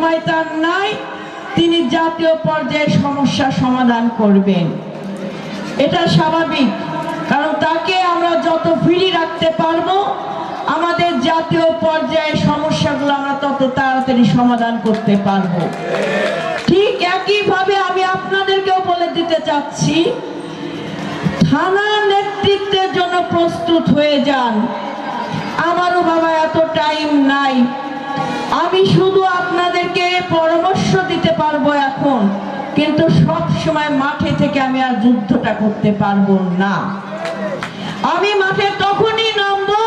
সময় তার নাই, তিনি জাতীয় পর্যায়ে সমস্যা সমাধান করবেন। এটা স্বাভাবিক, কারণ তাকে আমরা যত ফ্রি রাখতে পারবো আমাদের জাতীয় পর্যায়ে সমস্যাগুলো আমরা তত তাড়াতাড়ি সমাধান করতে পারবো। ঠিক একইভাবে আমি আপনাদেরকেও বলে দিতে চাচ্ছি, থানা নেতৃত্বের জন্য প্রস্তুত হয়ে যান। আমারও বাবা এত টাইম নাই, আমি শুধু আপনাদেরকে পরামর্শ দিতে পারবো এখন, কিন্তু সব সময় মাঠে থেকে আমি আর যুদ্ধটা করতে পারবো না। আমি মাঠে তখনই নামবো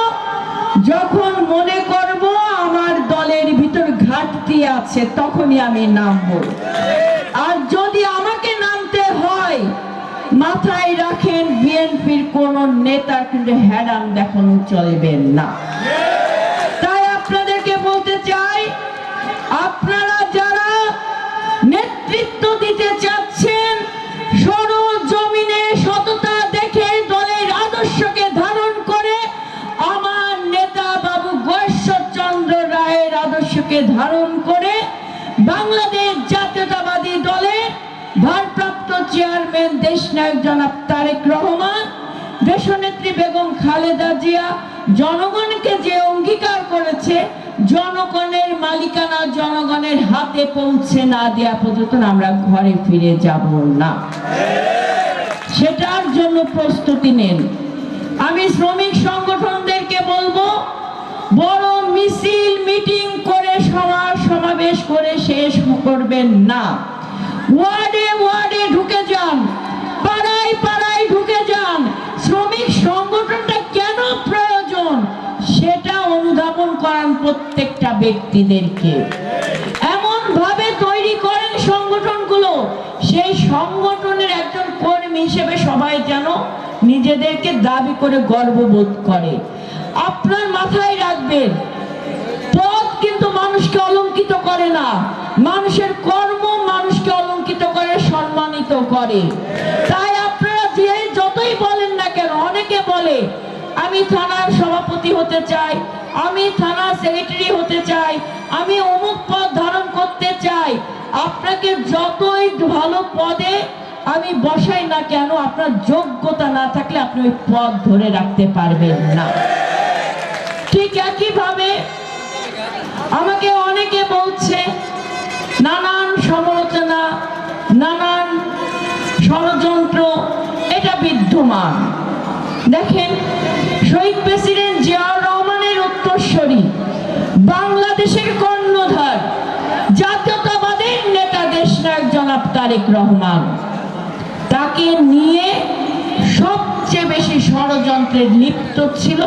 যখন মনে করব আমার দলের ভিতর ঘাটতি আছে, তখনই আমি নামবো। আর যদি আমাকে নামতে হয়, মাথায় রাখেন বিএনপির কোন নেতা কিন্তু হেডাম দেখানো চলবে না। তাই আপনাদেরকে বলতে চাই, আপনারা যারা নেতৃত্ব দিতে চাচ্ছেন, সরজমিনে সততা দেখে দলের আদর্শকে ধারণ করে আমার নেতা বাবু গয়েশ্বরচন্দ্র রায়ের আদর্শকে ধারণ করে বাংলাদেশ জাতীয়তাবাদী দলের ভারপ্রাপ্ত চেয়ারম্যান দেশনায়ক জনাব তারেক রহমান, দেশনেত্রী বেগম খালেদা জিয়া জনগণকে যে অঙ্গীকার করেছে, জনগণের মালিকানা জনগণের হাতে পৌঁছে না দেওয়া পর্যন্ত আমরা ঘরে ফিরে যাব না। সেটার জন্য প্রস্তুতি নেন। আমি শ্রমিক সংগঠনদেরকে বলবো, বড় মিছিল মিটিং করে সমাবেশ করে শেষ করবেন না। ওয়ার্ডে ওয়ার্ডে ঢুকে যান, পাড়ায় পাড়ায় ঢুকে যান। শ্রমিক সংগঠনটা কেন প্রয়োজন সেটা অনুধাবন করান প্রত্যেকটা ব্যক্তিদেরকে। এমন ভাবে তৈরি করেন সংগঠনগুলো, সেই সংগঠনের একজন কর্মী হিসেবে সবাই যেন নিজেদেরকে দাবি করে গর্ববোধ করে। আপনার মাথায় রাখবেন, পদ কিন্তু মানুষকে অলংকিত করে না, মানুষের কর্ম মানুষকে অলংকিত করে, সম্মানিত করে। তাই আপনারা যে যতই বলেন না কেন, অনেকে বলে আমি থানার সভাপতি হতে চাই, আমি থানা সেক্রেটারি হতে চাই, আমি অমুক পদ ধারণ করতে চাই। আপনাকে যতই ভালো পদে আমি বসাই না কেন, আপনার যোগ্যতা না থাকলে আপনি ওই পদ ধরে রাখতে পারবেন না। ঠিক একইভাবে আমাকে অনেকে বলছে, নানান সমালোচনা, নানান ষড়যন্ত্র, এটা বিদ্যমান। দেখেন, শহীদ প্রেসিডেন্ট জিয়াউর রহমানের উত্তরসূরি, বাংলাদেশের কর্ণধার, জাতীয়তাবাদের নেতা দেশনায়ক জনাব তারেক রহমান, তাকে নিয়ে সবচেয়ে বেশি ষড়যন্ত্রে লিপ্ত ছিল,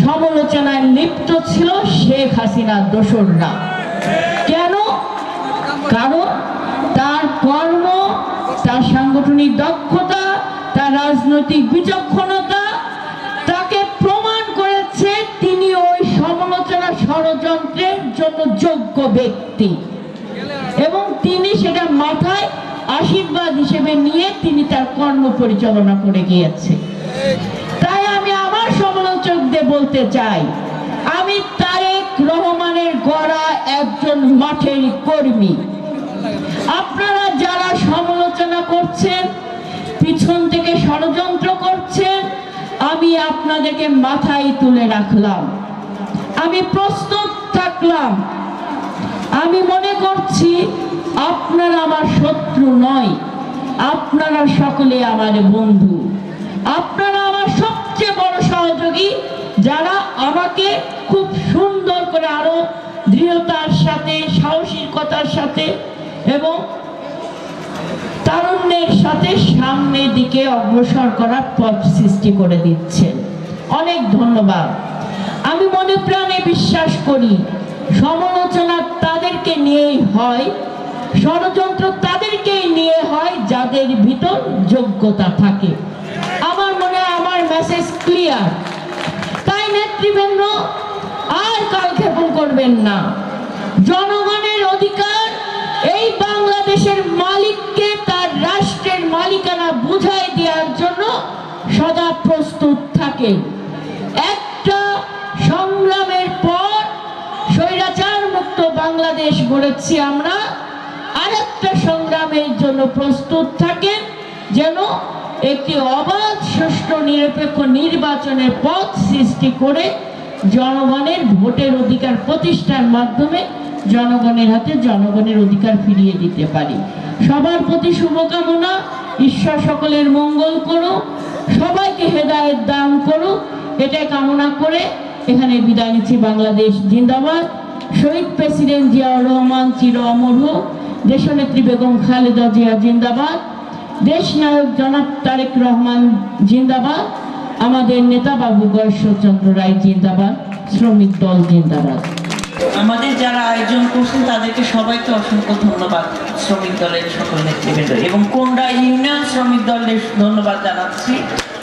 সমালোচনায় লিপ্ত ছিল শেখ হাসিনার দোসররা। কেন? কারণ তার কর্ম, তার সাংগঠনিক দক্ষতা, তার রাজনৈতিক বিচক্ষণতা তাকে প্রমাণ করেছে তিনি ওই সমালোচনা ষড়যন্ত্রের জন্য যোগ্য ব্যক্তি, এবং তিনি সেটা মাথায় আশীর্বাদ হিসেবে নিয়ে তিনি তার কর্ম পরিচালনা করে গিয়েছে। তাই আমি আমার সমালোচকদের বলতে চাই, আমি তারেক রহমানের গড়া একজন মাঠের কর্মী। আপনারা যারা সমালোচনা করছেন, পিছন থেকে ষড়যন্ত্র করছেন, আমি আপনাদেরকে মাথায় তুলে রাখলাম, আমি প্রস্তুত থাকলাম। আমি মনে করছি আপনারা আমার শত্রু নয়, আপনারা সকলে আমার বন্ধু, আপনারা আমার সবচেয়ে বড় সহযোগী, যারা আমাকে খুব সুন্দর করে আরো দৃঢ়তার সাথে, সাহসিকতার সাথে এবং তারুণ্যের সাথে সামনের দিকে অগ্রসর করার পথ সৃষ্টি করে দিচ্ছেন। অনেক ধন্যবাদ। আমি মনে প্রাণে বিশ্বাস করি, সমালোচনা তাদেরকে নিয়েই হয়, ষড়যন্ত্র তাদেরকেই নিয়ে হয় যাদের ভিতর যোগ্যতা থাকে। আমার মনে হয় আমার মেসেজ ক্লিয়ার। তাই নেতৃবৃন্দ আর কালক্ষেপণ করবেন না। জনগণের অধিকার, এই বাংলাদেশের মালিককে তার রাষ্ট্রের মালিকানা বুঝাই দেওয়ার জন্য সদা প্রস্তুত থাকে। একটা সংগ্রামের পর স্বৈরাচার মুক্ত বাংলাদেশ বাংলাদেশ গড়েছি আমরা, আরেকটা সংগ্রামের জন্য প্রস্তুত থাকেন, যেন একটি অবাধ সুষ্ঠু নিরপেক্ষ নির্বাচনের পথ সৃষ্টি করে জনগণের ভোটের অধিকার প্রতিষ্ঠার মাধ্যমে জনগণের হাতে জনগণের অধিকার ফিরিয়ে দিতে পারি। সবার প্রতি শুভকামনা, ঈশ্বর সকলের মঙ্গল করুক, সবাইকে হেদায়েত দান করুক, এটাই কামনা করে এখানে বিদায় নিচ্ছি। বাংলাদেশ জিন্দাবাদ। শহীদ প্রেসিডেন্ট জিয়াউর রহমান চির অমর হোক। দেশনেত্রী বেগম খালেদা জিয়া জিন্দাবাদ। দেশ নায়ক জনাব তারেক রহমান জিন্দাবাদ। আমাদের নেতা বাবু গয়েশ্বরচন্দ্র রায় জিন্দাবাদ। শ্রমিক দল জিন্দাবাদ। আমাদের যারা আয়োজন করছেন তাদেরকে সবাইকে অসংখ্য ধন্যবাদ। শ্রমিক দলের সকল নেতৃবৃন্দ এবং কোন্ডা ইউনিয়ন শ্রমিক দলের ধন্যবাদ জানাচ্ছি।